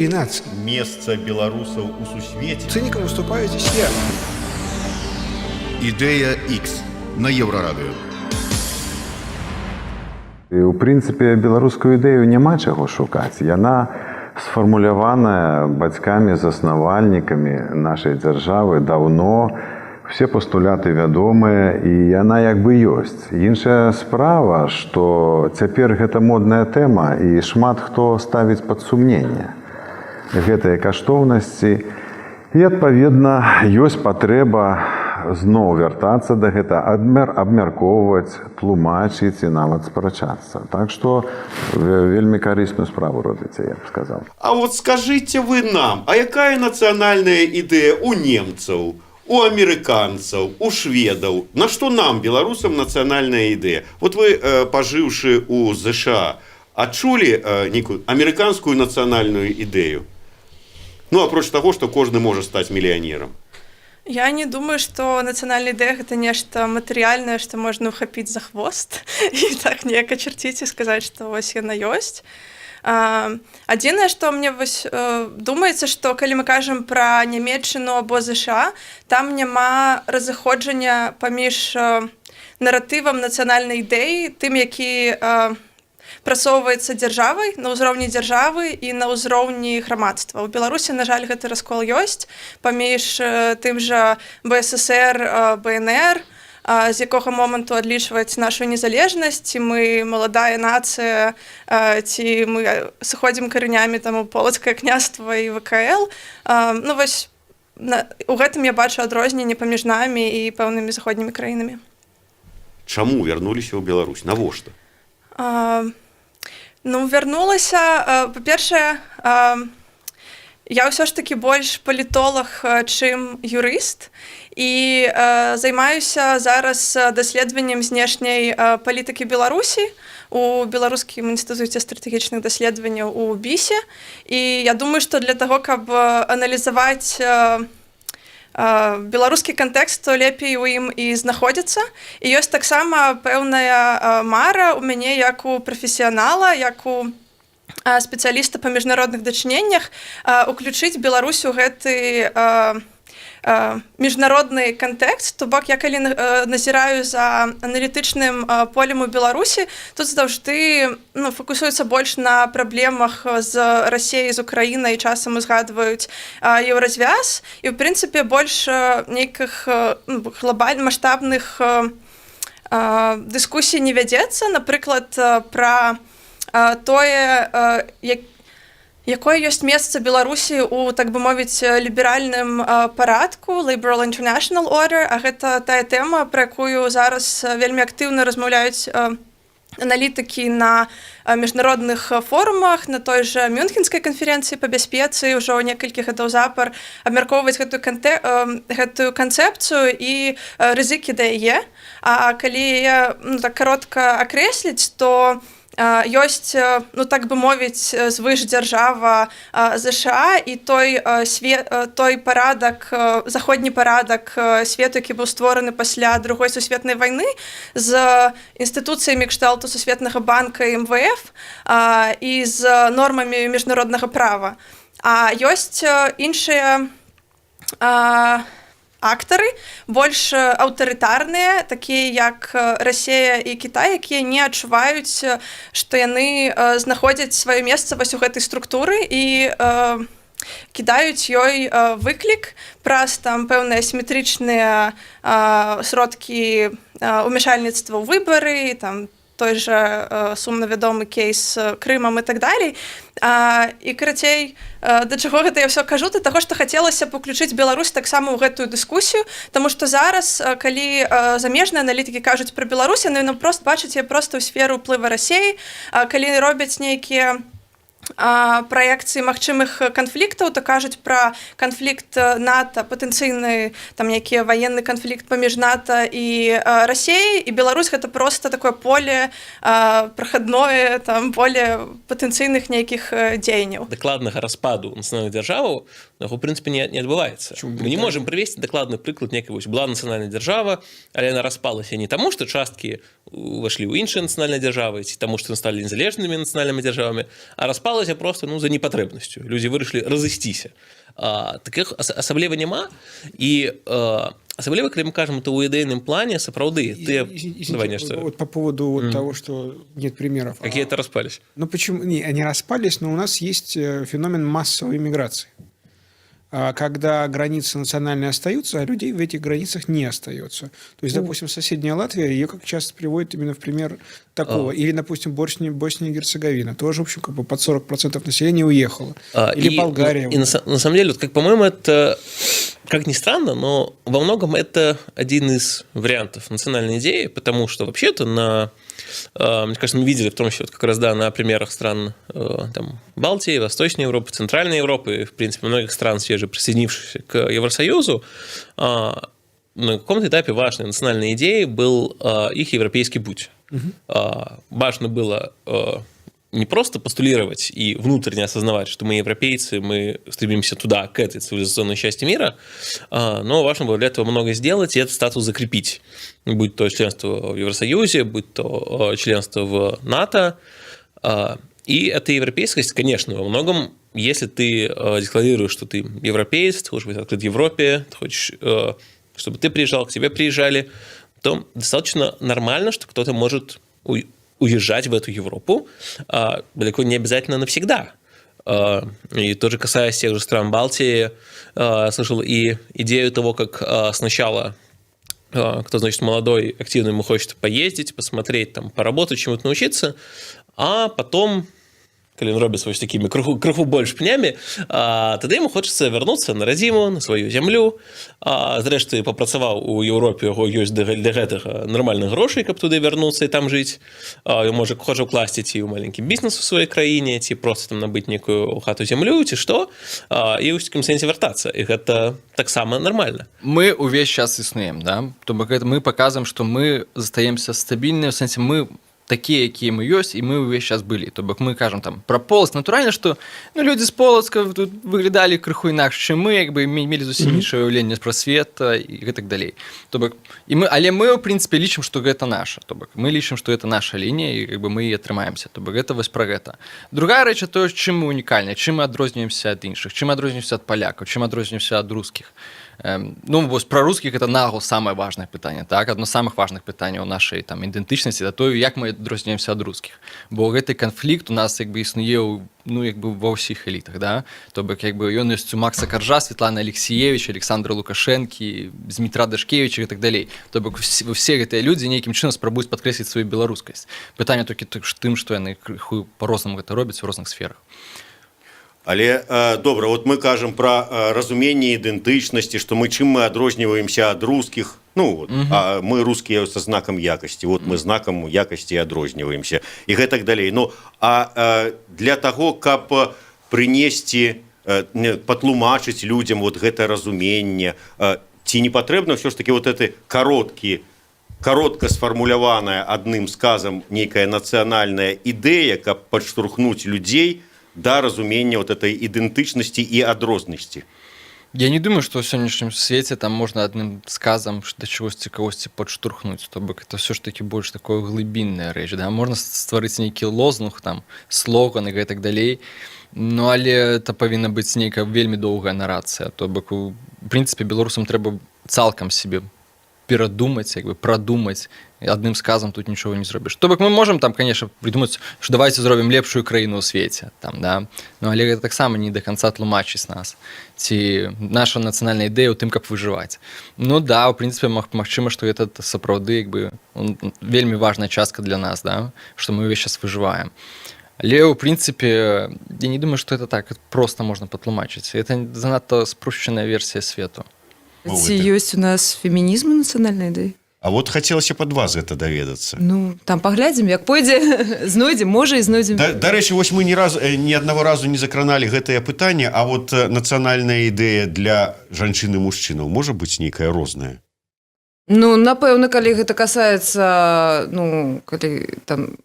и наций. Месца беларусаў у сусвеце. Циником выступаю здесь я. Идея X на Еврорадио. У прынцыпе, беларускую ідэю няма чаго шукаць. Яна сфармуляваная бацькамі-заснавальнікамі нашай дзяржавы даўно. Все пастуляты вядомыя, і яна як бы ёсць. Іншая справа, што цяпер гэта модная тэма, і шмат хто ставіць пад сумненне гэтыя каштоўнасці. І, адпаведна, ёсць патрэба зноў вяртацца да гэта, абмяркоўваць, тлумачыць і нават спрачацца. Так што вельмі карысную справу робіце, я б сказаў. А вот скажите вы нам, а якая нацыянальная ідэя у немцаў, у амерыканцаў, у шведаў? На што нам, беларусам, нацыянальная ідэя? Вот вы, пажыўшы у ЗША, адчулі нейкую амерыканскую нацыянальную ідэю? Ну, апроч таго, што кожны можа стаць мільянерам. Я не думаю, што нацыянальная ідэя гэта нешта матэрыяльнае, што можна ўхапіць за хвост і так неяк ачарціць і сказаць, што вось яна ёсць. Адзінае, што мне думаецца, што калі мы кажам пра Нямецчыну або ЗША, там няма разыходжання паміж наратывам нацыянальнай ідэі, тым, які прасоўваецца дзяржавай, на ўзроўні дзяржавы і на ўзроўні грамадства. У Беларусі, на жаль, гэты раскол ёсць паміж тым жа БССР, БНР, з якога моманту адлічваць нашу незалежнасць, ці мы маладая нацыя, ці мы сыходзім карэнямі у полацкае княства і ВКЛ. Ну вось у гэтым я бачу адрозненне паміж намі і пэўнымі заходнімі краінамі. Чаму вярнуліся ў Беларусь? Навошта? Ну, вярнулася, па-першае, я ўсё ж такі больш палітолог, чым юрыст, і займаюся зараз даследаваннем знешняй палітыкі Беларусі у Беларускім інстытуце стратэгічных даследаванняў у БІСе. І я думаю, што для таго, каб аналізаваць беларускі кантэкст, то лепей у ім і знаходзіцца. І ёсць таксама пэўная мара ў мяне як у прафесіянала, як у спецыяліста па міжнародных дачыненнях уключыць Беларусь у гэты міжнародны кантэкст. То бок, я калі назіраю за аналітычным полем у Беларусі, тут заўжды фокусуецца больш на праблемах з Расіяй, з Украінай, часам узгадваюць еўразвяз, і ў прынцыпе больш нейкіх глобальных маштабных дыскусій не вядзецца, напрыклад, пра тое, якое ёсць месца Беларусі у, так бы мовіць, ліберальным парадку, Liberal International Order, а гэта тая тэма, пра якую зараз вельмі актыўна размаўляюць аналітыкі на міжнародных форумах, на той жа Мюнхенскай канферэнцыі па бяспецы ўжо некалькі гадоў запар абмяркоўваць гэтую канцэпцыю і рызыкі да яе. А калі яе так каротка акрэсліць, то ёсць, так бы мовіць, звышдзяржава ЗША і той парадак, заходні парадак свету, які быў створаны пасля Другой сусветнай вайны з інстытуцыямі кшталту Сусветнага банка і МВФ і з нормамі міжнароднага права. А ёсць іншыя актары, больш аўтарытарныя, такія як Расія і Кітай, якія не адчуваюць, што яны знаходзяць сваё месца вось у гэтай структуры і кідаюць ёй выклік праз пэўныя асіметрычныя сродкі ўмяшальніцтва ў выбары, той жа сумна вядомы кейс Крымам і так далей. І, карацей, да чаго гэта я ўсё кажу? Да таго, што хацелася б уключыць Беларусь таксама ў гэтую дыскусію, таму што зараз, калі замежныя аналітыкі кажуць пра Беларусь, яны проста бачаць яе проста ў сферу ўплыва Расіі, калі робяць нейкія праекцыі магчымых канфліктаў, то кажуць пра канфлікт НАТО, патэнцыйны нейкі ваенны канфлікт паміж НАТО і Расіяй, і Беларусь гэта проста такое поле прахадное, поле патэнцыйных нейкіх дзеянняў. Дакладнага распаду нацыянальных дзяржаваў, у прынцыпе, не адбываецца. Мы не можам прывесці дакладны прыклад нейкай была нацыянальная дзяржава, але яна распалася не таму, што часткі ўвайшлі ў іншыя нацыянальныя дзяржавы, ці таму, што сталі незалежнымі нацыянальнымі дзяржавамі, а распалася сталася просто за непатрэбнасцю. Людзі вырашылі разысціся. Такіх асабліва няма, і асабліва, калі мы кажам, то ў ідэйным плане сапраўды давай нешта. Вот по поводу того, что нет примеров. Какие это распались? Ну почему? Не, они распались, но у нас есть феномен массовой миграции. Когда границы национальные остаются, а людей в этих границах не остается. То есть, допустим, соседняя Латвия, ее как часто приводят именно в пример такого. Или, допустим, Босния и Герцеговина. Тоже, в общем, как бы под 40% населения уехало. Или Болгария. И на самом деле, как, по-моему, это, как ни странно, но во многом это один из вариантов национальной идеи, потому что вообще-то мне кажется, мы видели в том числе как раз на примерах стран там, Балтии, Восточной Европы, Центральной Европы, в принципе, многих стран, свеже присоединившихся к Евросоюзу, на каком-то этапе важной национальной идеей был их европейский путь. Важно было не просто постулировать и внутренне осознавать, что мы европейцы, мы стремимся туда, к этой цивилизационной части мира, но важно было для этого много сделать и этот статус закрепить. Будь то членство в Евросоюзе, будь то членство в НАТО. И эта европейскость, конечно, во многом, если ты декларируешь, что ты европеец, ты хочешь быть открыт в Европе, ты хочешь, чтобы ты приезжал, к тебе приезжали, то достаточно нормально, что кто-то может уезжать в эту Европу, далеко не обязательно навсегда. И тоже касаясь тех же стран Балтии, слышал и идею того, как сначала кто, значит, молодой, активный, ему хочет поездить, посмотреть, там, поработать, чему-то научиться, а потом, коли он робіць вось такими крыху больш пнямі, тады яму хочацца вярнуцца на радзіму, на сваю зямлю. Зрэшты, папрацаваў у Еўропе, яго ёсць для гэтага нармальных грошай, каб туды вярнуцца і там жыць. Ён можа хоча ўкласці ці ў маленькі бізнес у сваёй краіне, ці проста там набыць некую хату зямлю, ці што, і ў такім сэнсе вяртацца. І гэта таксама нармальна. Мы увесь час існуем, да? То бок мы паказваем, што мы застаемся стабільныя, у сэнсе мы такія, якія мы ёсць, і мы ўвесь час былі. То бок мы кажам там пра Полацк. Натуральна, што людзі з Полацка тут выглядалі крыху інакш, чым мы, як бы мелі зусім іншае ўяўленне пра свет і гэтак далей. То бок але мы, ў прынцыпе, лічым, што гэта наша. То бок мы лічым, што гэта наша лінія, і як бы мы і атрымаемся. То бок гэта вось пра гэта. Другая рэч, то чым мы унікальныя, чым мы адрозніваемся ад іншых, чым адрозніваемся ад палякаў, чым адрозніваемся ад рускіх. Ну, вось пра рускіх это нагул самае важнае пытанне, так? Адно з самых важных пытанняў нашай там ідэнтычнасці, да тое, як мы адрозніваемся ад рускіх. Бо гэты канфлікт у нас як бы існуе ва ўсіх элітах, да? То бок як бы ён ёсць у Макса Каржа, Светланы Алексіевіч, Александра Лукашэнкі, Змітра Дашкевіча і так далей. То бок усе гэтыя людзі нейкім чынам спрабуюць падкрэсліць сваю беларускасць. Пытанне толькі тым, што яны крыху па-рознаму гэта робяць у розных сферах. Але добра, вот мы кажам пра разуменне ідэнтычнасці, што мы чым мы адрозніваемся ад рускіх. Ну, вот, а мы рускія са знакам якасці, вот мы знакам якасці адрозніваемся і гэтак далей. Ну, для таго, каб прынесці, патлумачыць людзям вот гэта разуменне, ці не патрэбна ўсё ж такі вот гэты коротка сфармуляваная адным сказам нейкая нацыянальная ідэя, каб падштурхнуць людзей да разумення вот этой ідэнтычнасці і адрознасці. Я не думаю, што ў сённяшнім свеце там можна адным сказам да чагосьці кагосьці падштурхнуць. То бок это ўсё ж такі больш такое глыбінная рэч, да? Можна стварыць нейкі лозунг, там слоган і гэтак далей. Ну але это павінна быць нейкая вельмі доўгая нарацыя. То бок у прынцыпе беларусам трэба цалкам сябе перадумаць, як бы прадумаць, адным сказам тут нічога не зробіш. То бок мы можам там, конечно, придумаць, што давайте зробім лепшую краіну ў свеце, там, да? Ну, але гэта таксама не да канца тлумачыць нас. Ці наша нацыянальная ідэя ў тым, каб выжываць. Ну да, у прынцыпе, магчыма, што гэта сапраўды як бы вельмі важная частка для нас, да? Што мы ўвесь час выжываем. Але ў прынцыпе, я не думаю, што это так проста можна патлумачыць. Это занадта спрошчаная версія свету. Ці ёсць у нас фемінізм і нацыянальная ідэя? А вот хацелася б ад вас гэта даведацца. Ну, там паглядзім, як пойдзе, знойдзем, можа і знойдзем. Дарэчы, вось мы ні аднаго разу не закраналі гэтае пытанне, а вот нацыянальная ідэя для жанчын і мужчынаў можа быць нейкая розная? Ну, напэўна, калі гэта касаецца, ну, калі там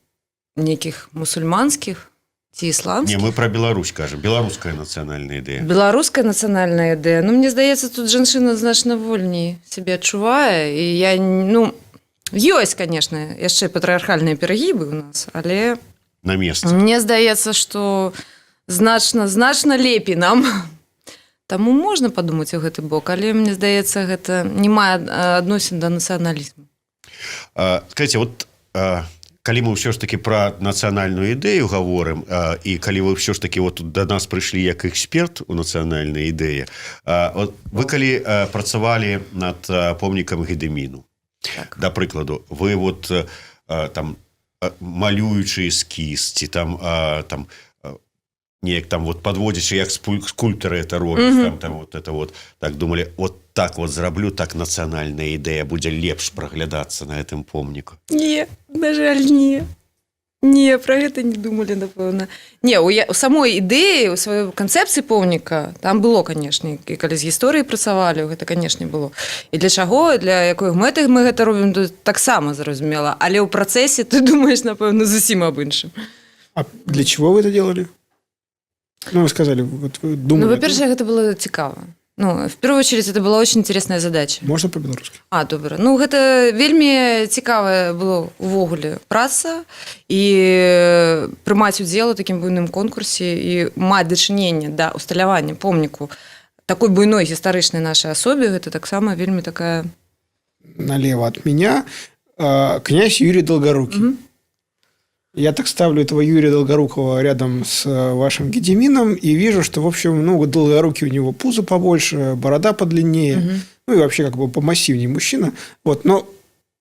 нейкіх мусульманскіх ці ісламскіх. Не, мы пра Беларусь кажам, беларуская нацыянальная ідэя. Беларуская нацыянальная ідэя. Ну, мне здаецца, тут жанчына значна вольней сябе адчувае. І я, ну, ёсць, конечно, яшчэ патрыархальныя перагібы ў нас, але... На месцы. Мне здаецца, што значна лепей нам. Таму можна падумаць у гэты бок, але мне здаецца, гэта не мае адносін да нацыяналізму. Скажите, вот калі мы ўсё ж таки про нацыянальную ідэю гаворым, і калі вы ўсё ж таки вот до нас прыйшлі як эксперт у нацыянальнай ідэі, вы калі працавалі над помнікам Гедэміну, да прыкладу, вы вот там малюючы эскіз, ці там неяк там вот подводзячы, як скульптары это робяць, там вот это вот, так думалі, вот так вот зраблю, так нацыянальная ідэя будзе лепш праглядацца на гэтым помніку. Не, на жаль, не. Не, про гэта не думалі, напэўна. Не, у самой ідэі, у сваёй канцэпцыі помніка, там было, канешне, і калі з гісторыяй працавалі, гэта, канешне, было. І для чаго, для якой мэты мы гэта робім, то таксама зразумела. Але ў працэсе ты думаеш, напэўна, зусім аб іншым. А для чего вы это делали? Ну, вы сказали, вот вы думали... Ну, во-первых, это было цікаво. Ну, в первую очередь, это была очень интересная задача. Можно по-беларуску? Добра. Ну, гэта вельмі цікавая было увогуле праца і прымаць удзел у такім буйным конкурсе і маць дачыненне да усталявання помніку такой буйной гістарычнай нашай асобе, гэта таксама вельмі такая... Налево от меня князь Юрий Долгорукий. Я так ставлю этого Юрия Долгорукова рядом с вашим Гедемином и вижу, что, в общем, ну, Долгорукий у него пузо побольше, борода подлиннее, ну, и вообще как бы помассивнее мужчина. Вот, но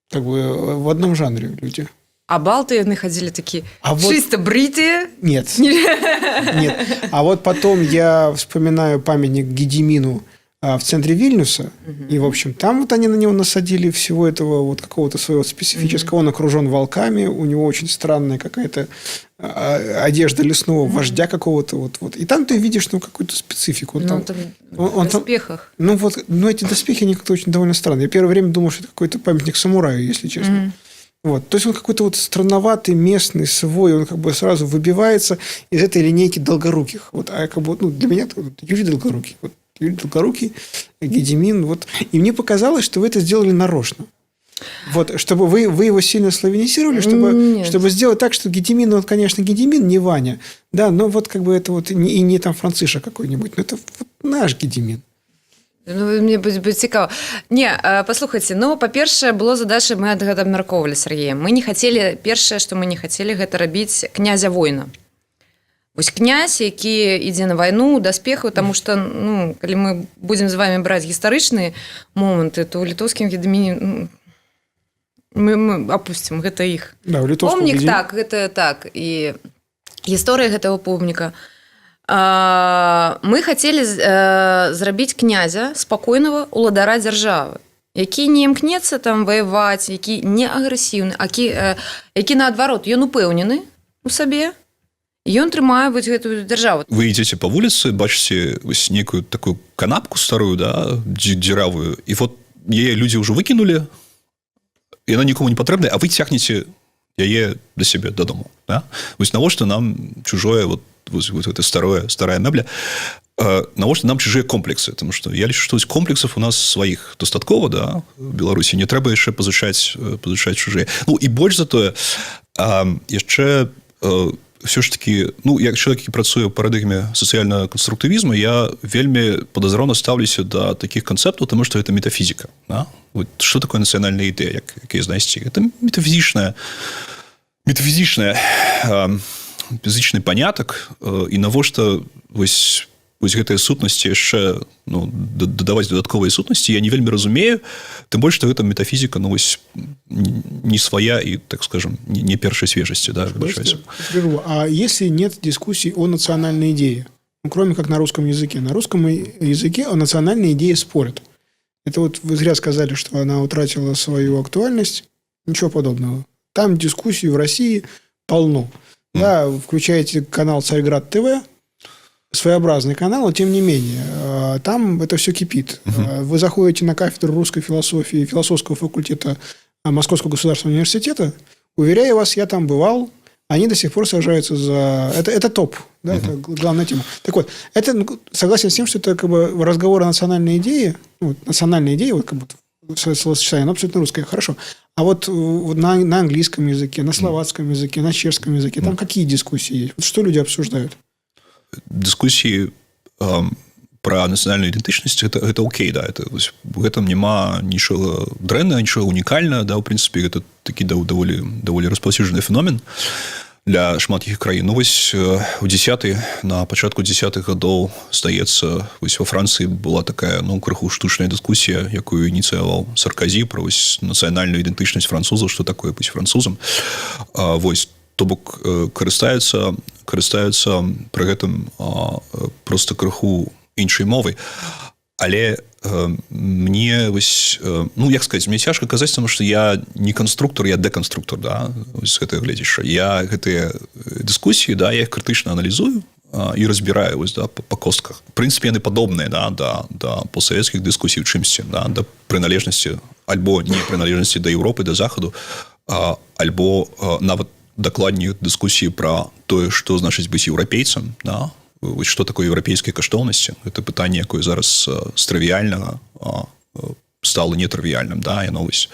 как бы в одном жанре люди. А балты яны ходили такие вот... чисто бритые? Нет. Нет. А вот потом я вспоминаю памятник Гедемину в центре Вильнюса, и, в общем, там вот они на него насадили всего этого вот какого-то своего специфического, он окружен волками, у него очень странная какая-то одежда лесного вождя какого-то, вот. И там ты видишь, ну, какую-то специфику. Он там в доспехах. Ну, вот, но эти доспехи, они как-то очень довольно странные. Я первое время думал, что это какой-то памятник самураю, если честно. Вот. То есть, он какой-то вот странноватый, местный, свой, он как бы сразу выбивается из этой линейки Долгоруких. Вот, а как бы, ну, для меня это Юрий Долгорукий. Вот. Юрий Долгорукий, Гедемин. Вот. И мне показалось, что вы это сделали нарочно. Вот, чтобы вы его сильно славянизировали, чтобы сделать так, что Гедемин, вот, конечно, Гедемин, не Ваня, да, но вот как бы это вот и не там Франциша какой-нибудь, но это вот наш Гедемин. Ну, мне будзе цікава. Не, паслухайце, ну, па-першае, было задача, мы ад гэта абмяркоўвалі з Сергеем. Мы не хацелі, першае, што мы не хацелі, гэта рабіць князя воіна. Вось князь, які ідзе на вайну, даспехаў, таму што, ну, калі мы будзем з вами браць гістарычныя моманты, то ў літоўскім Гедэміне мы апусцім, гэта іх. Да, ў літоўскім помнік, Гедэміне. так, гэта так. І гісторыя гэтага помніка. Мы хацелі зрабіць князя спакойнага уладара дзяржавы, які не імкнецца там ваяваць, які не агрэсіўны, які наадварот, ён упэўнены у сабе, ён трымае вось гэтую дзяржаву. Вы ідзеце па вуліцы, бачыце вось некую такую канапку старую, да, дзіравую, і вот яе людзі ўжо выкінулі, яна нікому не патрэбная, а вы цягнеце яе да сябе дадому, да? Вось навошта нам чужое вот это старая мэбля, навошта нам чужыя комплексы, потому что я лічу, што комплексов у нас сваіх дастаткова, да, в Беларусі, не трэба яшчэ пазычаць чужыя. Ну і больш за тое, яшчэ все ж таки, ну, як чалавек, які працуе ў парадыгме сацыяльнага канструктывізму, я вельмі падазрона стаўлюся да такіх канцэптаў, тому што гэта метафізіка, да? Вот, што такое нацыянальная ідэя, як яе знайсці? Гэта метафізічная фізічны панятак, і навошта вось гэтыя сутнасці яшчэ, ну, дадаваць дадатковыя сутнасці, я не вельмі разумею, тым больш, што гэта метафізіка, ну, вось не свая и, так скажем, не першай свежести, да, А если нет дискуссий о национальной идее, ну, кроме как на русском языке? На русском языке о национальной идее спорят. Это вот вы зря сказали, что она утратила свою актуальность. Ничего подобного. Там дискуссий в России полно. Да, включаете канал «Царьград ТВ», своеобразный канал, но тем не менее, там это все кипит. Вы заходите на кафедру русской философии философского факультета Московского государственного университета, уверяю вас, я там бывал, они до сих пор сражаются за... Это топ, да, это главная тема. Так вот, это, согласен с тем, что это как бы разговор о национальной идее, ну, национальная идея, вот как бы словосочетание, оно абсолютно русское, хорошо. А вот на английском языке, на словацком языке, на чешском языке, там какие дискуссии есть? Вот что люди обсуждают? дискуссии про национальную идентичнасць гэта окей, да, это в гэтым няма нічога дрэннага, нічога унікальнага, да, у прынцыпе гэта такі даволі распаўсюджаны феномен для шматлікіх краін. Ну вось на пачатку 10-х гадоў, здаецца, вось во Францыі была такая, ну, крыху штучная дыскусія, якую ініцыяваў Сарказі пра вось нацыянальную ідэнтычнасць французаў, што такое быць французам. Вось, то бок карыстаюцца пры гэтым проста крыху іншай мовай. Але мне вось, ну, як сказаць, мне цяжка казаць, тому што я не канструктор, я дэканструктор, да, з гэтага гледзяча. Я гэтыя дыскусіі, да, я іх крытычна аналізую і разбіраю вось, да, па костках. В прынцыпе, яны падобныя, да постсавецкіх дыскусій у чымсьці, да, да прыналежнасці альбо не прыналежнасці да Еўропы, да Захаду, альбо нават дакладней дыскусіі пра тое, што значыць быць еўрапейцам, да, што такое еўрапейскія каштоўнасці. Гэта пытанне, якое зараз з трывіяльнага стала нетрывіяльным, да, яно вось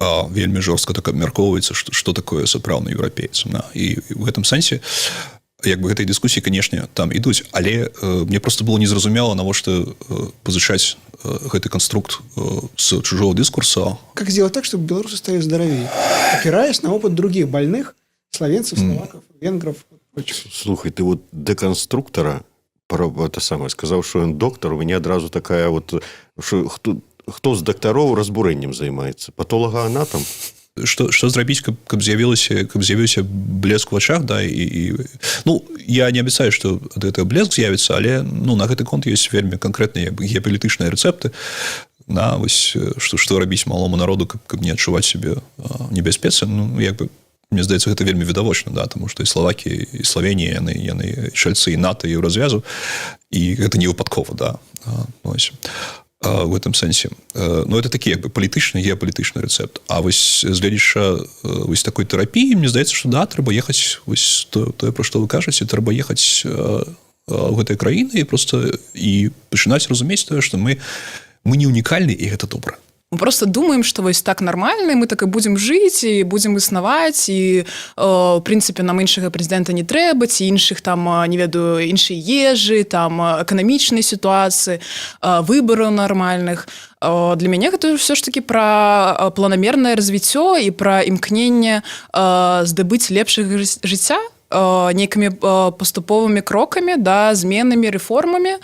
вельмі жорстка так абмяркоўваецца, што такое сапраўдны еўрапейц. Да. І ў гэтым сэнсе як бы гэтай дыскусіі, канешне, там ідуць, але мне просто было незразумела, навошта пазычаць гэты конструкт с чужого дискурса. Как сделать так, чтобы белорусы стали здоровее? Опираясь на опыт других больных, словенцев, словаков, венгров. Слухай, ты вот деконструктора это самое сказал, что он доктор, у меня одразу такая вот, что хто з дактароў разбурэннем займаецца? Патолагаанатам? Што зрабіць, каб з'явіўся блеск в вачах, да, і ну, я не абяцаю, што ад гэтага блеск з'явіцца, але ну, на гэты конт ёсць вельмі канкрэтныя геапалітычныя рэцэпты, на вось, што рабіць малому народу, каб не адчуваць сябе небяспецы. Ну, як бы, мне здаецца, гэта вельмі відавочна, да, тому што і Славакія, і Славенія, яны чальцы і НАТО, і Еўразвязу, і гэта не выпадкова, да, вось. В этом сэнсе. Ну, это такі як бы палітычны, геапалітычны рэцэпт. А вось гледзячы вось такой тэрапіі, мне здаецца, што да, трэба ехаць вось тое, пра што вы кажаце, трэба ехаць у гэтай краіны і проста і пачынаць разумець тое, што мы не унікальны, і гэта добра. Мы просто думаем, что вось так нормально, мы так і будзем жыць, і будзем існаваць, і, в прынцыпе, нам іншага прэзідэнта не трэба, ці іншых там, не ведаю, іншай ежы, там, эканамічнай сітуацыі, выбараў нармальных. Для мяне гэта ўсё ж такі пра планамернае развіццё і пра імкненне здабыць лепшага жыцця, нейкімі паступовымі крокамі, да, зменамі, рэформамі,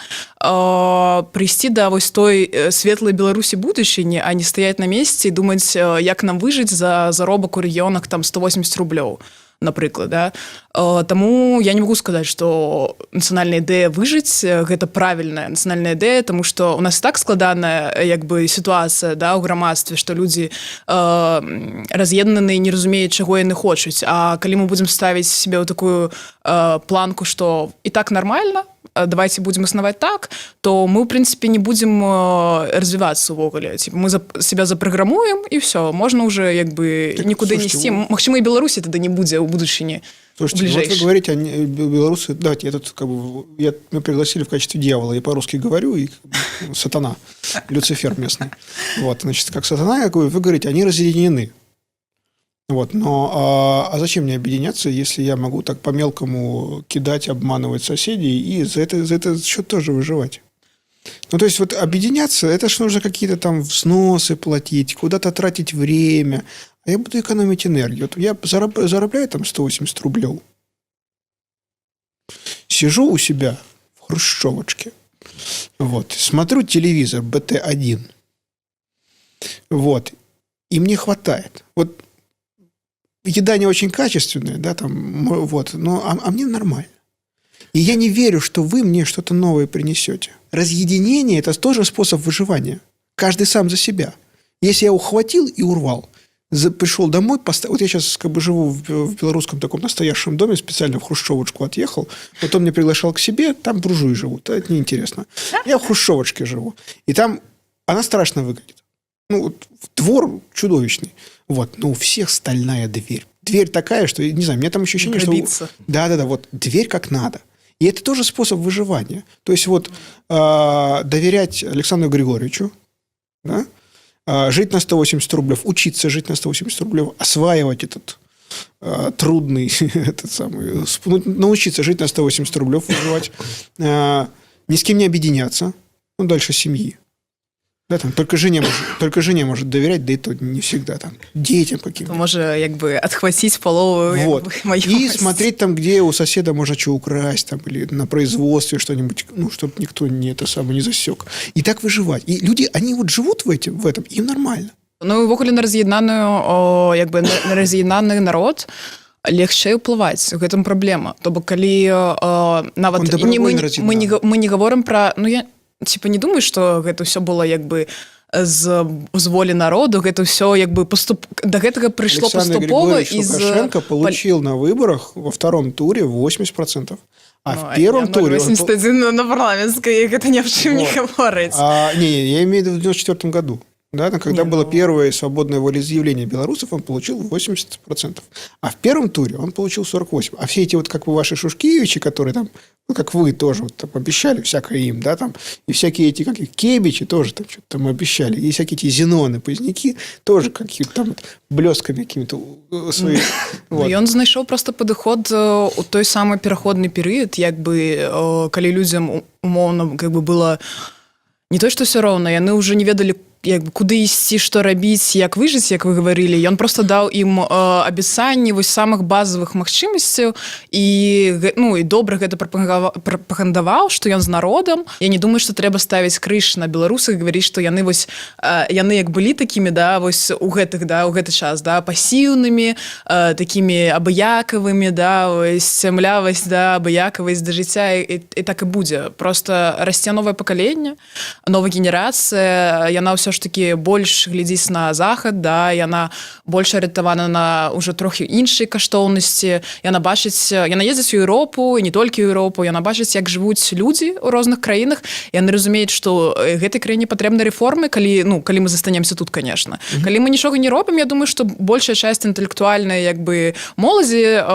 прыйсці да вось той светлай Беларусі будучыні, а не стаяць на месцы і думаць, як нам выжыць за заробак у рэгіёнах там 180 рублёў, напрыклад, да. Таму я не могу сказаць, што нацыянальная ідэя выжыць гэта правільная нацыянальная ідэя, таму што у нас так складаная як бы сітуацыя, да, ў грамадстве, што людзі раз'еднаныя, не разумеюць, чаго яны хочуць. А калі мы будзем ставіць сябе ў такую планку, што і так нармальна, давайте будем існаваць так, то мы, в прынцыпе, не будем развівацца ўвогуле. Мы себя запраграмуем, і все, можна уже як бы нікуды не ісці. Магчыма, і Беларусі тады не будзе ў будучыні. Слушайте, вот вы говорите, белорусы, давайте, я тут как бы, меня пригласили в качестве дьявола, я по-русски говорю, и сатана, Люцифер местный. Вот, значит, как сатана, вы говорите, они разъединены. Вот, но а зачем мне объединяться, если я могу так по-мелкому кидать, обманывать соседей и за это счет тоже выживать? Ну, то есть, вот объединяться, это ж нужно какие-то там взносы платить, куда-то тратить время. А я буду экономить энергию. Вот я зарабатываю там 180 рублей. Сижу у себя в хрущевочке. Вот, смотрю телевизор БТ-1. Вот. И мне хватает. Вот еда не очень качественная, да, там, вот, но, а мне нормально. И я не верю, что вы мне что-то новое принесете. Разъединение – это тоже способ выживания. Каждый сам за себя. Если я ухватил и урвал, пришел домой, вот я сейчас как бы живу в белорусском таком настоящем доме, специально в хрущевочку отъехал, потом меня приглашал к себе, там буржуи живут, это неинтересно. Я в хрущевочке живу, и там она страшно выглядит. Ну, вот, двор чудовищный. Вот, но у всех стальная дверь. Дверь такая, что, не знаю, у меня там ощущение, что... Да, вот, дверь как надо. И это тоже способ выживания. То есть, вот, доверять Александру Григорьевичу, да, жить на 180 рублей, учиться жить на 180 рублей, осваивать этот трудный, этот самый, научиться жить на 180 рублей выживать, ни с кем не объединяться, дальше семьи. Да, там, только жене может доверять, да и то не всегда, там, детям каким-то. Може, якби, отхватить половую Вот. И смотреть там, где у соседа можно что украсть, там, или на производстве что-нибудь, чтобы никто не засек. И так выживать. И люди, они вот живут в этом, им нормально. Ну, і ввогуле на раз'єднаны народ легчэй ўплываць. У гэтым праблема. То бок, калі нават мы не гаворым пра... Ну, я не думаю, што гэта ўсё было якби з волі народу, гэта ўсё якби до гэтага прыйшло паступова. Лукашенко получил на выборах во втором туре 80%. А в первом туре... 81 на парламентской, это ни о чем не говорит. Я имею в виду в 1994 году. Да, когда было первое свободное волеизъявление белорусов, он получил 80%. А в первом туре он получил 48%. А все эти вот как бы ваши Шушкевичи, которые там, как вы тоже вот, там, обещали всякое им, да, там, и всякие эти, как их, Кебичи тоже там что-то там обещали, и всякие эти Зеноны, Позняки тоже какие-то там блестками какими-то свои. Вот. Ён знайшоў просто падыход у той самы пераходны перыяд, як бы, калі людзям умоўна как бы было не то, што ўсё роўна, яны ўжо не ведалі, куды ісці, што рабіць, як выжыць, як вы гаварылі. Ён просто даў ім абяцанні вось самых базавых магчымасцяў і добра гэта прапагандаваў, што ён з народам. Я не думаю, што трэба ставіць крыж на беларусах і гаварыць, што яны вось яны як былі такімі, да, вось у гэты час, да, пасіўнымі, такімі абыякавымі, да, вось млявасць, да, абыякавасць да жыцця і так і будзе. Просто расце новае пакаленне, новая генерацыя, яна ўсё ж таки больш глядзіць на захад, да, яна больш арыентавана на ўжо трохі іншыя каштоўнасці, яна ездзіць у Еўропу, і не толькі ў Еўропу, яна бачыць, як жывуць людзі ў розных краінах, яны разумеюць, што гэтай краіне патрэбны рэформы, калі мы застанемся тут, конечно. Калі мы нічога не робім, я думаю, што большая часть інтэлектуальнай як бы моладзі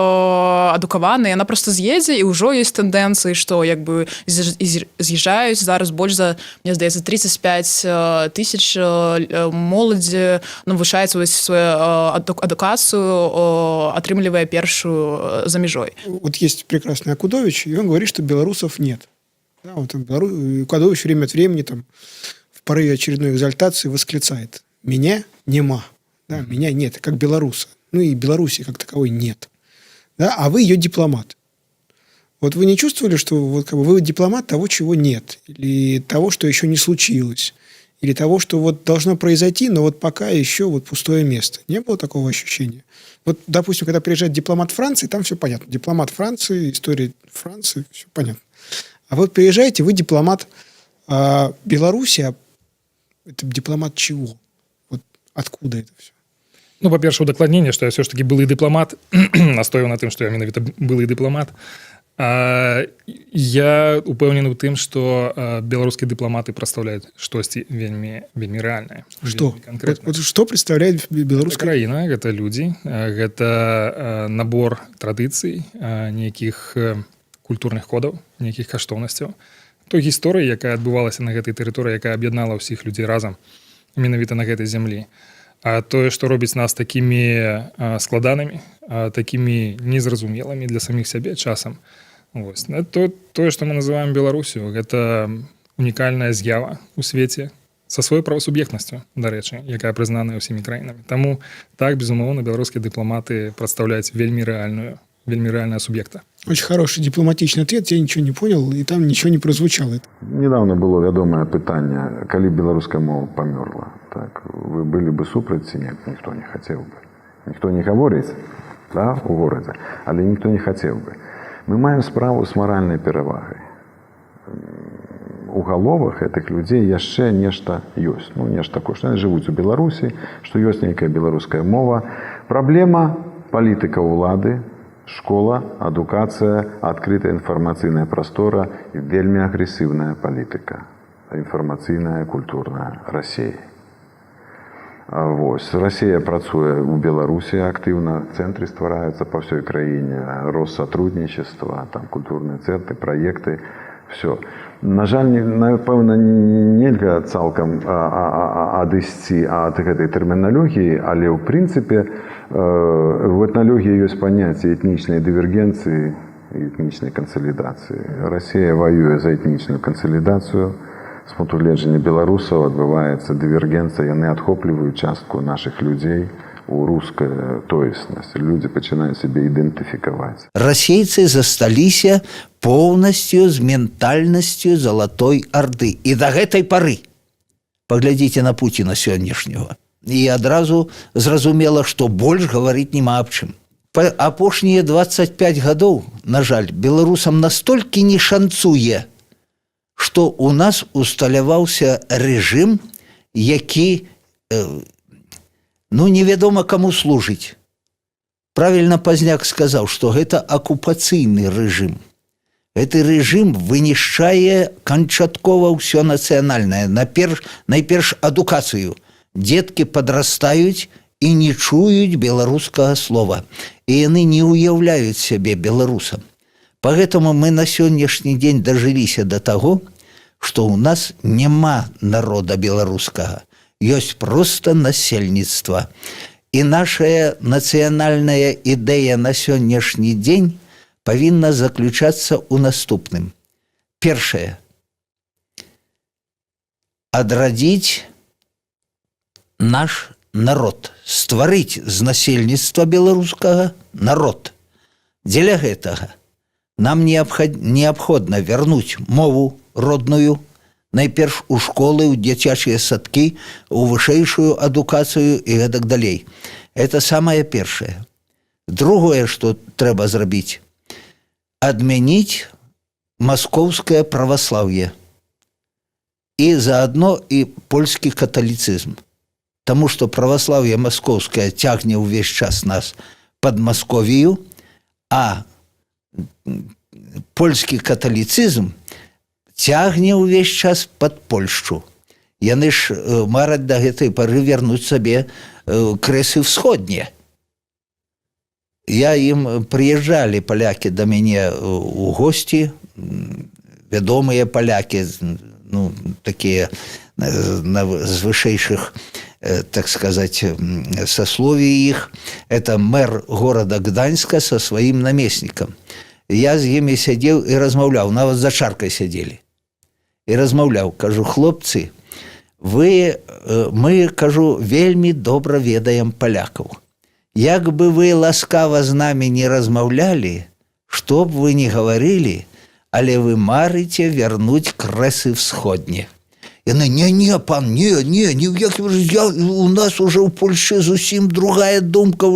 адукаванай, яна просто з'едзе, і ўжо ёсць тэндэнцыі, што як бы з'язджаюць зараз больш за, мне здаецца, 35 тысяч моладзі навучаецца сваю адукацыю, атрымлівае першую за мяжой. Вот есть прекрасный Акудович, и он говорит, что белорусов нет. Да, вот Акудович время от времени там, в порыве очередной экзальтации восклицает: «Меня нема». Да, меня нет, как белоруса. Ну и Беларуси как таковой нет. Да, а вы ее дипломат. Вот вы не чувствовали, что вот, как бы, вы дипломат того, чего нет, или того, что еще не случилось, или того, что вот должно произойти, но вот пока еще вот пустое место? Не было такого ощущения? Вот, допустим, когда приезжает дипломат Франции, там все понятно. Дипломат Франции, история Франции, все понятно. А вот приезжаете, вы дипломат Беларуси, а это дипломат чего? Вот откуда это все? Ну, па-першае, удакладненне, што я ўсё ж такі былы дыпламат, настойваў на тым, што я менавіта былы дыпламат. Я упэўнены ў тым, што беларускія дыпламаты прадстаўляюць штосьці вельмі рэальнае. Што? Вот што прадстаўляе беларуская краіна? Гэта людзі, гэта набор традыцый, нейкіх культурных кодаў, нейкіх каштоўнасцяў. Той гісторыі, якая адбывалася на гэтай тэрыторыі, якая аб'яднала ўсіх людзей разам, менавіта на гэтай зямлі. А тое, што робіць нас такімі складанымі, такімі незразумелымі для саміх сябе часам. Вось. Тое, што мы называем Беларусю, гэта унікальная з'ява ў свеце са сваёй правасуб'ектнасцю, дарэчы, якая прызнаная ўсімі краінамі. Таму так, безумоўна, беларускія дыпламаты прадстаўляюць вельмі реальная суб'екта. Очень хороший дипломатичный ответ, я ничего не понял, и там ничего не прозвучало. Недавно было вядомае пытанне, калі беларуская мова памёрла. Так, вы былі бы супраць ці нет? Ніхто не хацеў бы. Ніхто не гаворыць, да, у горадзе, але ніхто не хацеў бы. Мы маем справу з маральнай перавагай. У галовах гэтых людзей яшчэ нешта ёсць. Ну, нешта такое, што яны жывуць у Беларусі, што ёсць нейкая беларуская мова. Праблема палітыка ўлады, школа, адукацыя, адкрытая інфармацыйная прастора і вельмі агрэсіўная палітыка. Інфармацыйная, культурная Расіі. Вось. Расія працуе ў Беларусі актыўна, цэнтры ствараюцца па ўсёй краіне, Россотрудничества, там культурныя цэнтры, праекты. Все. На жаль, напэўна, нельга цалкам адысці ад гэтай тэрміналогіі, але ў прынцыпе в этнологіі ёсць паняцце этнічнай дывергенцыі і этнічнай кансалідацыі. Расія ваюе за этнічную кансалідацыю. З пункту гледжання беларусаў адбываецца дывергенцыя, яны адхопліваюць частку нашых людзей у руская тоеснасць. Людзі пачынаюць сябе ідэнтыфікаваць. Расейцы засталіся поўнасцю з ментальнасцю залатой арды. І да гэтай пары паглядзіце на Пуціна сённяшняга. І адразу зразумела, што больш гаварыць няма аб чым. Апошнія 25 гадоў, на жаль, беларусам настолькі не шанцуе, што ў нас усталяваўся рэжым, які невядома каму служыць. Правільна Пазняк сказаў, што гэта акупацыйны рэжым. Гэты рэжым вынішчае канчаткова ўсё нацыянальнае. Найперш адукацыю. Дзеткі падрастаюць і не чуюць беларускага слова. І яны не ўяўляюць сябе беларусам. Поэтому мы на сённяшні дзень дажыліся да таго, што ў нас няма народа беларускага. Ёсць проста насельніцтва. І наша нацыянальная ідэя на сённяшні дзень павінна заключацца ў наступным. Першае. Адрадзіць наш народ. Стварыць з насельніцтва беларускага народ. Дзеля гэтага нам неабходна вярнуць мову родную, найперш у школы, у дзіцячыя садкі, у вышэйшую адукацыю і гэтак далей. Это самае першае. Другое, што трэба зрабіць, адмяніць маскоўскае праваслаўе і заадно і польскі каталіцызм. Таму што праваслаўе маскоўскае цягне ўвесь час нас пад Масковію, а польскі каталіцызм цягне ўвесь час пад Польшчу. Яны ж мараць да гэтай пары вярнуць сабе крэсы ўсходнія. Прыязджалі палякі да мяне ў госці, вядомыя палякі, такія з вышэйшых, так сказать, сословий их. Это мэр города Гданьска со своим наместником. Я з імі сядзеў і размаўляў, нават за чаркай сядзелі. І размаўляў, кажу, хлопцы, мы, кажу, вельмі добра ведаем палякаў. Як бы вы ласкава з намі не размаўлялі, што б вы не гаварылі, але вы марыце вярнуць крэсы ўсходнія. Яны, не, пан, не, у нас уже ў Польшчы зусім другая думка.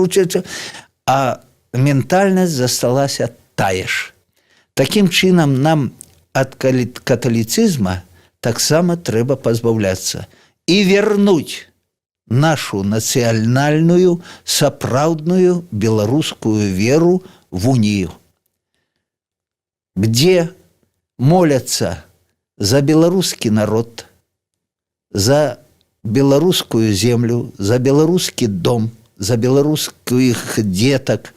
А ментальнасць засталася тая ж. Такім чынам нам ад каталіцызма таксама трэба пазбаўляцца і вярнуць нашу нацыянальную, сапраўдную беларускую веру в унію, где молятся за беларускі народ, за беларускую землю, за беларускі дом, за беларускіх деток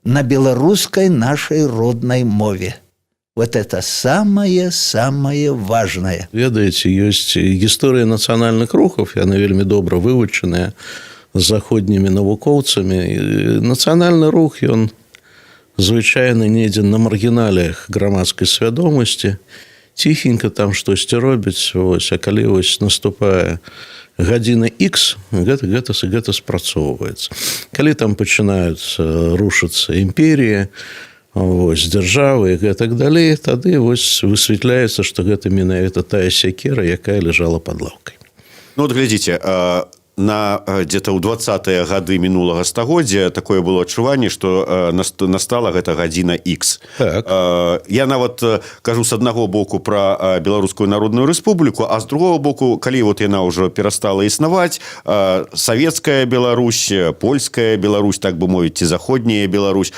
на беларускай нашай роднай мове. Вот это самое важное. Ведаеце, ёсць гісторыя нацыянальных рухаў, яны вельмі добра вывучаныя заходнімі навукоўцамі. Нацыянальны рух, ён звычайна недзе на маргіналіях грамадскай свядомасці, ціхенька там штосьці робіць, а калі наступае гадзіна X, гэта спрацоўваецца. Калі там пачынаюць рушыцца імперіі, дзяржавы і гэтак далей, тады высвятляецца, што гэта менавіта тая сякера, якая ляжала пад лаўкай. Глядзіце, где-то ў 20-е гады мінулага стагоддзя такое было адчуванне, што настала гэта гадзіна X. Так. Я нават кажу з аднаго боку пра Беларускую Народную Рэспубліку, а з другого боку, калі яна ўжо перастала існаваць, савецкая Беларусь, польская Беларусь, так бы мовіць, ці заходняя Беларусь,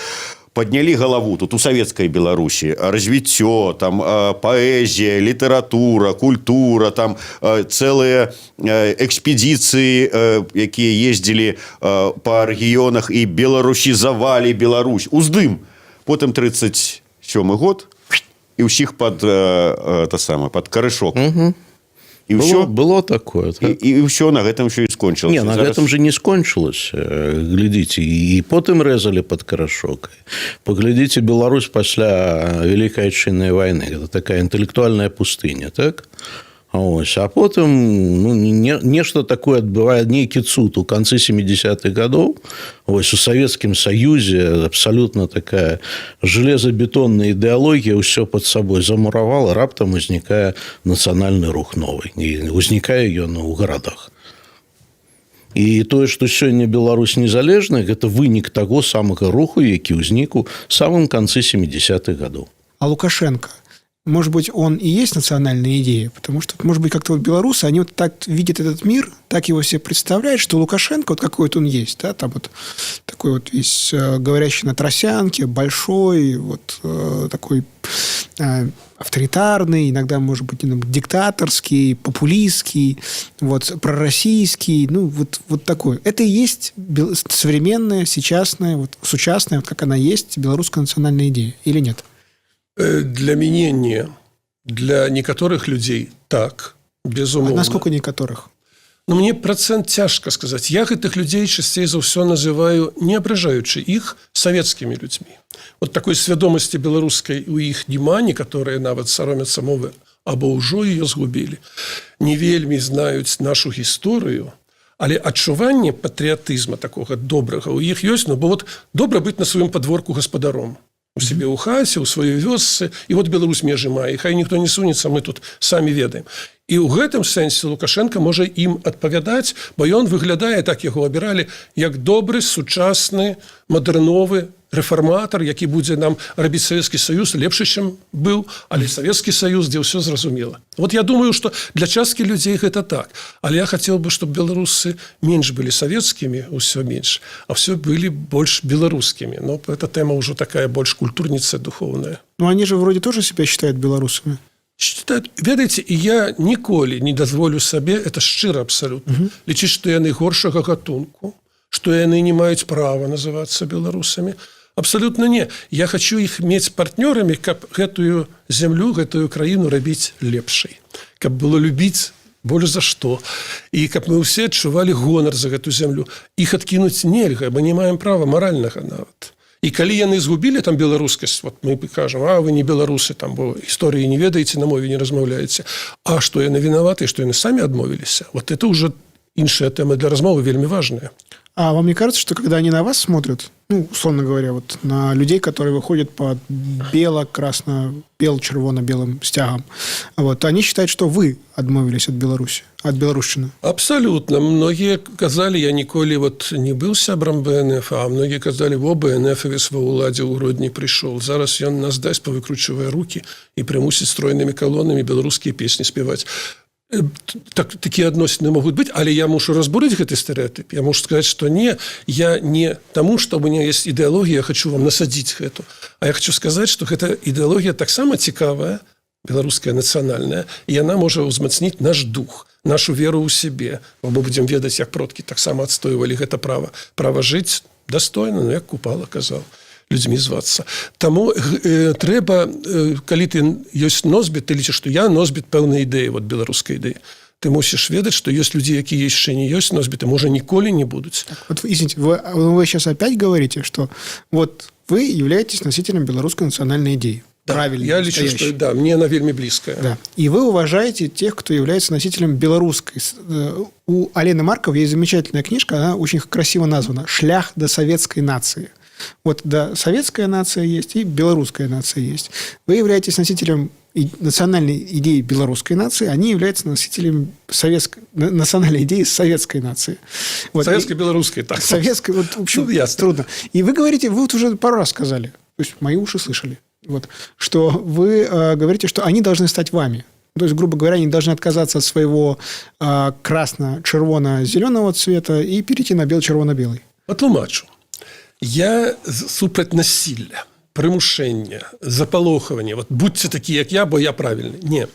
подняли галаву тут у савецкай Беларусі, развіццё, там паэзія, літаратура, культура, там цэлыя экспедыцыі, якія ездзілі па рэгіёнах і беларусізавалі Беларусь. Уздым. Потым 37 год, і ўсіх пад карышок. І было такое. Так? І ўсё на гэтым ўсё і скончылася. Не, на гэтым же не скончилось. Глядите, и потым резали под карашок. Поглядите, Беларусь пасля Великой Отчинной войны. Это такая интеллектуальная пустыня, так? Ось. А потым нешта такое адбывае, нейкі цуд у канцы 70-х гадоў. Ось у Советскім Союзе абсолютно такая железобетонная ідэалогія ўсё под собой замуравала, раптам узнікае нацыянальны рух новый. І узнікае ён у гарадах. І тое, што сёння Беларусь незалежная, гэта вынік таго самага руху, які ўзнік у самым канцы 70-х гадоў. А Лукашенко, может быть, он и есть национальная идея, потому что, может быть, как-то вот белорусы, они вот так видят этот мир, так его себе представляют, что Лукашенко, вот какой вот он есть, да, там вот такой вот весь говорящий на тросянке, большой, вот такой авторитарный, иногда, может быть, диктаторский, популистский, вот, пророссийский, ну, вот такой. Это и есть современная, сейчасная, вот, сучасная, вот как она есть, белорусская национальная идея, или нет? Для мяне не. Для некаторых людзей так, безумоўна. А насколько некаторых? Ну, мне процент цяжка сказаць. Я гэтых людзей часцей за ўсё называю, не абражаючы іх, савецкімі людзьмі. Вот такой свядомасці беларускай у іх няма, некаторыя нават саромяцца мовы, або ўжо ее згубілі. Не вельмі знаюць нашу гісторыю, але адчуванне патрыятызма такога добрага у іх ёсць, ну, бо вот добра быць на сваім падворку гаспадаром. У себе у хаце, у сваёй вёсцы, і вот Беларусь межы мае, і хай ніхто не сунецца, мы тут самі ведаем. І ў гэтым сэнсе Лукашенко можа ім адпавядаць, бо ён выглядае, так яго абіралі, як добры, сучасны, мадэрновы рэфарматар, які будзе нам рабіць Савецкі Саюз лепшы, чым быў, але Савецкі Саюз, дзе ўсё зразумела. Вот я думаю, што для часткі людзей гэта так. Але я хацеў бы, чтобы беларусы менш былі савецкімі, усё менш, а ўсё былі больш беларускімі. Но эта тэма ўжо такая больш культурніца духовная. Ну, они же вроде тоже себя считают белорусами. Считают, ведаеце, і я ніколі не дазволю сабе, это шчыра абсалютна, лічыць, што яны горшага гатунку, што яны не маюць права называцца беларусамі. Абсолютно не. Я хочу іх мець партнёрамі, каб гэтую зямлю, гэтую краіну рабіць лепшай. Каб было любіць больш за што. І каб мы ўсе адчувалі гонар за гэту зямлю. Іх адкінуць нельга, бо не маем права маральнага нават. І калі яны згубілі там беларускасць, вот мы кажам, а вы не беларусы, там, бо гісторыі не ведаеце, на мове не размаўляеце. А што яны вінаваты, што яны самі адмовіліся. Вот это уже іншая тэма для размовы, вельмі важная. А вам не кажется, что когда они на вас смотрят, ну, условно говоря, вот на людей, которые выходят под бело-червоно-белым стягом, вот, они считают, что вы отмовились от Беларуси, от белорусчины? Абсолютно. Многие казали, я ніколі вот не был сябрам БНФ, а многие казали, во, БНФ весь во уладзе ў Гродні пришел. Зараз ён нас дасть, повыкручивая руки и примусить стройными колоннами белорусские песни спевать. Такие адносіны могуць быць, але я мушу разбурыць гэты стэрэатып. Я мушу сказаць, што не, я не таму, што у меня есть ідэалогія, я хочу вам насадзіць гэту. А я хочу сказаць, што гэта ідэалогія таксама цікавая, беларуская нацыянальная, і яна можа ўзмацніць наш дух, нашу веру ў сябе. Мы будзем ведаць, як продкі таксама адстойвалі гэта права. Права жыць дастойна, ну, як Купала казаў, людзьмі звацца. Таму трэба, калі ты ёсць носьбіт, ты лічыш, што я носьбіт пэўнай ідэі, вот беларускай ідэі. Ты мусіш ведаць, што ёсць людзі, якія яшчэ не ёсць носьбіты, можа, ніколі не будуць. Так, вот, извините, вы сейчас опять говорите, что вот вы являетесь носителем белорусской национальной идеи. Да, правильно. Я лічу, што да, мне она вельмі блізкая. Да. И вы уважаете тех, кто является носителем белорусской. У Алены Марков есть замечательная книжка, она очень красиво названа «Шлях до советской нации». Вот, да, советская нация есть и белорусская нация есть. Вы являетесь носителем национальной идеи белорусской нации, они являются носителем национальной идеи советской нации. Вот. Советско-белорусской, так. Советской, вот, в общем, трудно. И вы говорите, вы вот уже пару раз сказали, то есть мои уши слышали, вот, что вы говорите, что они должны стать вами. То есть, грубо говоря, они должны отказаться от своего красно-червоно-зеленого цвета и перейти на бел-червоно-белый. Патлумачу. Я супраць насилля, прымушэння, запалохавання. Вот будьце такі, як я, бо я правільны. Не.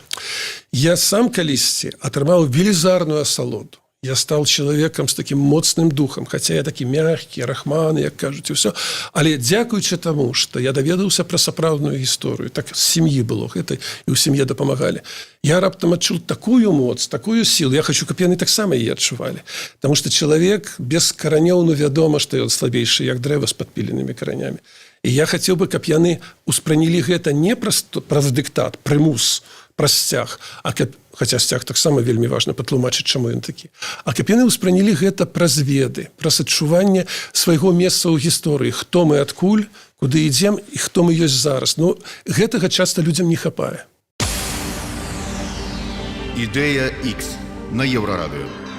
Я сам калісьці атрымаў велізарную асалоду. Я стал человеком с таким моцным духом, хотя я такі мягкі, рахманы, як кажуць, і ўсё. Але дзякуючы таму, што я даведаўся пра сапраўдную гісторыю, так з сям'і было гэта, і ў сям'е дапамагалі. Я раптам адчуў такую моц, такую сілу. Я хочу, каб яны таксама яе адчувалі. Таму што чалавек без каранёў, ну, вядома, што ён слабейшы, як дрэва з падпіленымі каранямі. І я хацеў бы, каб яны ўспрынялі гэта не праз дыктат, прымус, праз сцяг, а каб, хаця сцяг таксама вельмі важна патлумачыць, чаму ён такі. А каб яны ўспрынялі гэта праз веды, праз адчуванне свайго месца ў гісторыі, хто мы адкуль, куды ідзем і хто мы ёсць зараз. Ну, гэтага часта людзям не хапае. Ідея X на Єврорадіо.